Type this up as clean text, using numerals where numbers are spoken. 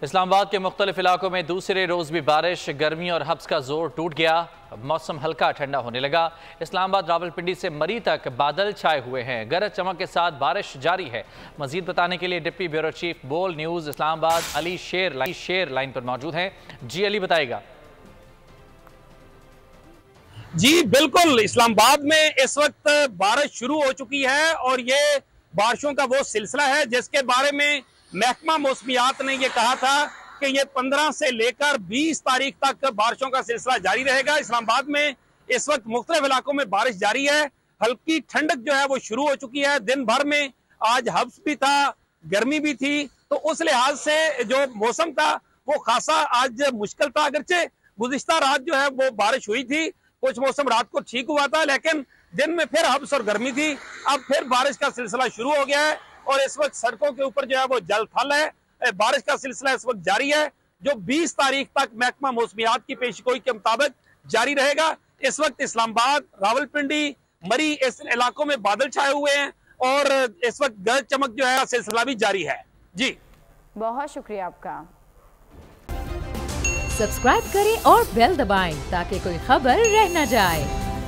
इस्लामाबाद के मुख्तलिफ इलाकों में दूसरे रोज भी बारिश, गर्मी और हब्स का जोर टूट गया। मौसम हल्का ठंडा होने लगा। इस्लामाबाद रावलपिंडी से मरी तक बादल छाए हुए हैं। गरज चमक के साथ बारिश जारी है। मजीद बताने के लिए डिप्टी ब्यूरो चीफ बोल न्यूज इस्लामाबाद अली शेर लाइन पर मौजूद हैं। जी अली, बताएगा। जी बिल्कुल, इस्लामाबाद में इस वक्त बारिश शुरू हो चुकी है और ये बारिशों का वो सिलसिला है जिसके बारे में महकमा मौसमियात ने ये कहा था कि ये 15 से लेकर 20 तारीख तक बारिशों का सिलसिला जारी रहेगा। इस्लामाबाद में इस वक्त मुख्तलिफ इलाकों में बारिश जारी है। हल्की ठंडक जो है वो शुरू हो चुकी है। दिन भर में आज हब्स भी था, गर्मी भी थी, तो उस लिहाज से जो मौसम था वो खासा आज मुश्किल था। अगरचे गुज़िश्ता रात जो है वो बारिश हुई थी, कुछ मौसम रात को ठीक हुआ था, लेकिन दिन में फिर हब्स और गर्मी थी। अब फिर बारिश का सिलसिला शुरू हो गया है और इस वक्त सड़कों के ऊपर जो है वो जल थल है। बारिश का सिलसिला इस वक्त जारी है जो 20 तारीख तक महकमा मौसमियात की पेशगोई के मुताबिक जारी रहेगा। इस वक्त इस्लामाबाद, रावलपिंडी, मरी इस इलाकों में बादल छाए हुए हैं और इस वक्त गरज चमक जो है सिलसिला भी जारी है। जी बहुत शुक्रिया आपका। सब्सक्राइब करें और बेल दबाएं ताकि कोई खबर रह न जाए।